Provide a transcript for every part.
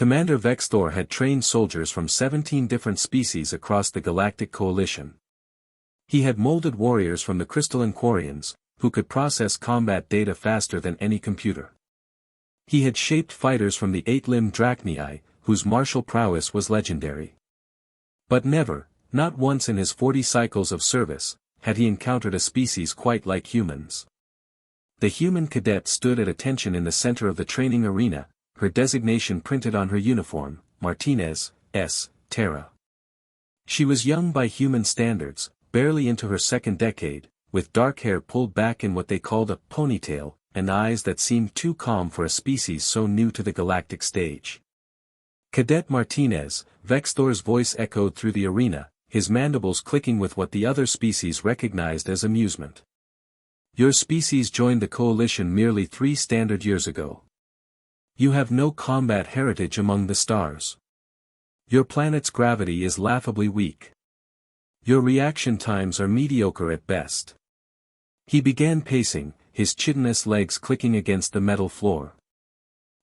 Commander Vextor had trained soldiers from 17 different species across the Galactic Coalition. He had molded warriors from the crystalline Quarians, who could process combat data faster than any computer. He had shaped fighters from the 8-limbed Drachnii, whose martial prowess was legendary. But never, not once in his 40 cycles of service, had he encountered a species quite like humans. The human cadet stood at attention in the center of the training arena, her designation printed on her uniform, Martinez, S. Terra. She was young by human standards, barely into her second decade, with dark hair pulled back in what they called a ponytail, and eyes that seemed too calm for a species so new to the galactic stage. Cadet Martinez, Vextor's voice echoed through the arena, his mandibles clicking with what the other species recognized as amusement. Your species joined the coalition merely 3 standard years ago. You have no combat heritage among the stars. Your planet's gravity is laughably weak. Your reaction times are mediocre at best. He began pacing, his chitinous legs clicking against the metal floor.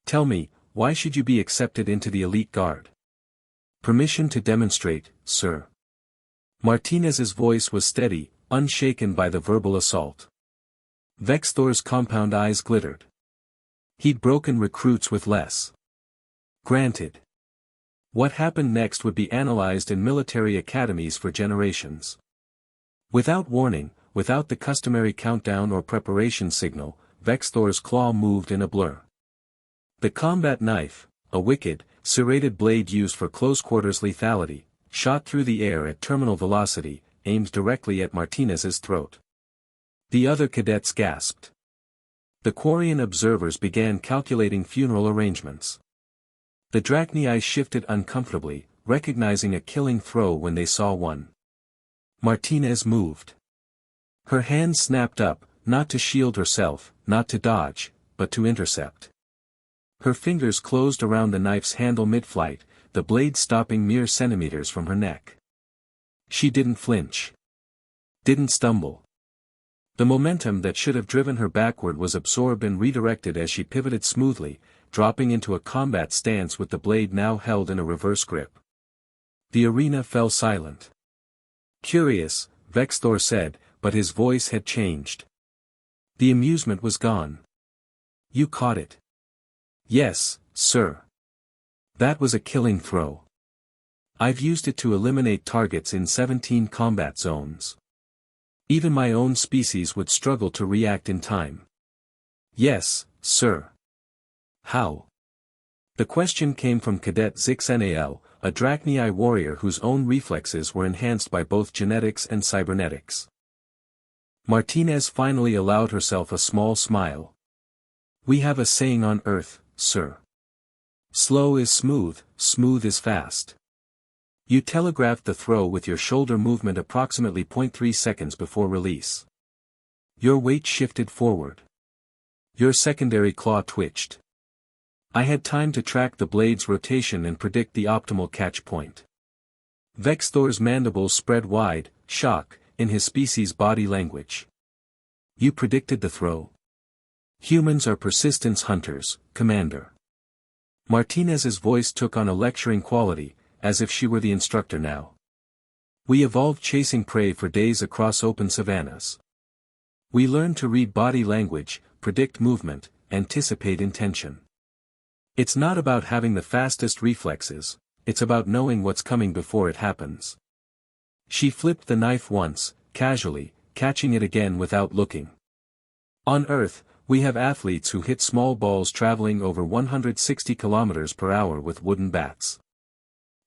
Tell me, why should you be accepted into the elite guard? Permission to demonstrate, sir. Martinez's voice was steady, unshaken by the verbal assault. Vextor's compound eyes glittered. He'd broken recruits with less. Granted. What happened next would be analyzed in military academies for generations. Without warning, without the customary countdown or preparation signal, Vextor's claw moved in a blur. The combat knife, a wicked, serrated blade used for close-quarters lethality, shot through the air at terminal velocity, aimed directly at Martinez's throat. The other cadets gasped. The Quarian observers began calculating funeral arrangements. The Drachnii shifted uncomfortably, recognizing a killing throw when they saw one. Martinez moved. Her hand snapped up, not to shield herself, not to dodge, but to intercept. Her fingers closed around the knife's handle mid-flight, the blade stopping mere centimeters from her neck. She didn't flinch. Didn't stumble. The momentum that should have driven her backward was absorbed and redirected as she pivoted smoothly, dropping into a combat stance with the blade now held in a reverse grip. The arena fell silent. Curious, Vextor said, but his voice had changed. The amusement was gone. You caught it. Yes, sir. That was a killing throw. I've used it to eliminate targets in 17 combat zones. Even my own species would struggle to react in time. Yes, sir. How? The question came from Cadet Zixnal, a Drachnii warrior whose own reflexes were enhanced by both genetics and cybernetics. Martinez finally allowed herself a small smile. We have a saying on Earth, sir. Slow is smooth, smooth is fast. You telegraphed the throw with your shoulder movement approximately 0.3 seconds before release. Your weight shifted forward. Your secondary claw twitched. I had time to track the blade's rotation and predict the optimal catch point. Vextor's mandibles spread wide, shock, in his species' body language. You predicted the throw. Humans are persistence hunters, Commander. Martinez's voice took on a lecturing quality, as if she were the instructor now. We evolved chasing prey for days across open savannas. We learned to read body language, predict movement, anticipate intention. It's not about having the fastest reflexes, it's about knowing what's coming before it happens. She flipped the knife once, casually, catching it again without looking. On Earth, we have athletes who hit small balls traveling over 160 kilometers per hour with wooden bats.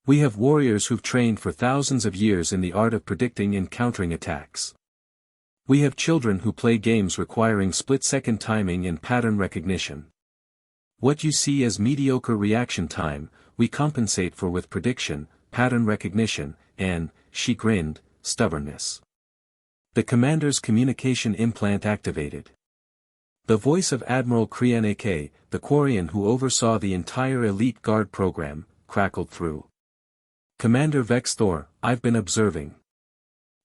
We have warriors who've trained for thousands of years in the art of predicting and countering attacks. We have children who play games requiring split-second timing and pattern recognition. What you see as mediocre reaction time, we compensate for with prediction, pattern recognition, and, she grinned, stubbornness. The commander's communication implant activated. The voice of Admiral Krianake, the Quarian who oversaw the entire Elite Guard program, crackled through. Commander Vextor, I've been observing.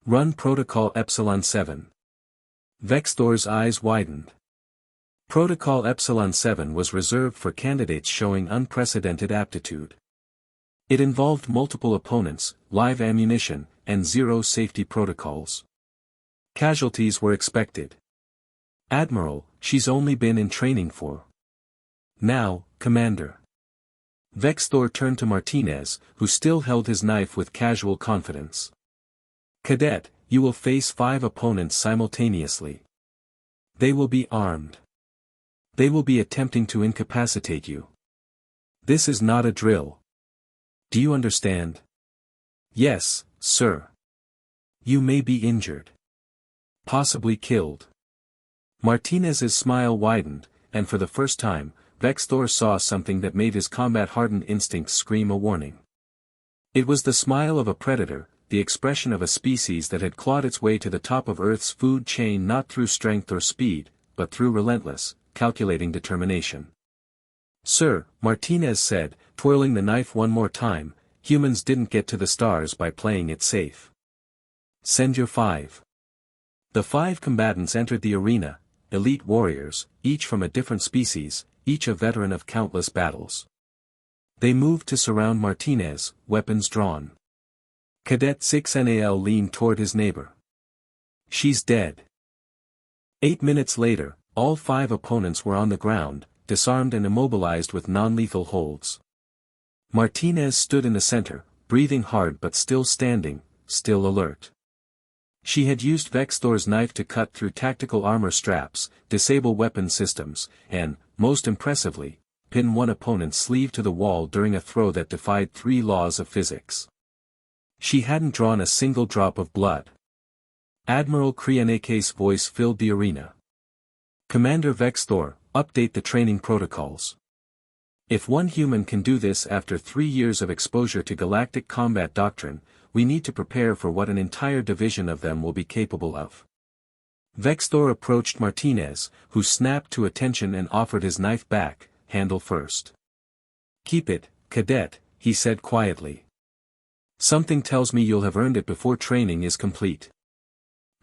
Run Protocol Epsilon 7. Vextor's eyes widened. Protocol Epsilon 7 was reserved for candidates showing unprecedented aptitude. It involved multiple opponents, live ammunition, and zero safety protocols. Casualties were expected. Admiral, she's only been in training for. Now, Commander. Vexthor turned to Martinez, who still held his knife with casual confidence. Cadet, you will face 5 opponents simultaneously. They will be armed. They will be attempting to incapacitate you. This is not a drill. Do you understand? Yes, sir. You may be injured. Possibly killed. Martinez's smile widened, and for the first time, Vexthor saw something that made his combat-hardened instincts scream a warning. It was the smile of a predator, the expression of a species that had clawed its way to the top of Earth's food chain not through strength or speed, but through relentless, calculating determination. Sir, Martinez said, twirling the knife one more time, humans didn't get to the stars by playing it safe. Send your 5. The 5 combatants entered the arena, elite warriors, each from a different species, each a veteran of countless battles. They moved to surround Martinez, weapons drawn. Cadet 6NAL leaned toward his neighbor. She's dead. 8 minutes later, all 5 opponents were on the ground, disarmed and immobilized with non-lethal holds. Martinez stood in the center, breathing hard but still standing, still alert. She had used Vexthor's knife to cut through tactical armor straps, disable weapon systems, and, most impressively, pin one opponent's sleeve to the wall during a throw that defied 3 laws of physics. She hadn't drawn a single drop of blood. Admiral Krianeke's voice filled the arena. Commander Vexthor, update the training protocols. If one human can do this after 3 years of exposure to galactic combat doctrine, we need to prepare for what an entire division of them will be capable of. Vexthor approached Martinez, who snapped to attention and offered his knife back, handle first. Keep it, Cadet, he said quietly. Something tells me you'll have earned it before training is complete.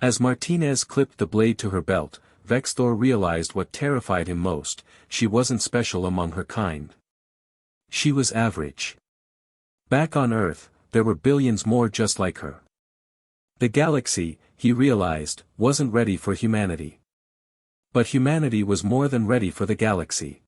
As Martinez clipped the blade to her belt, Vexthor realized what terrified him most: she wasn't special among her kind. She was average. Back on Earth, there were billions more just like her. The galaxy, he realized, wasn't ready for humanity. But humanity was more than ready for the galaxy.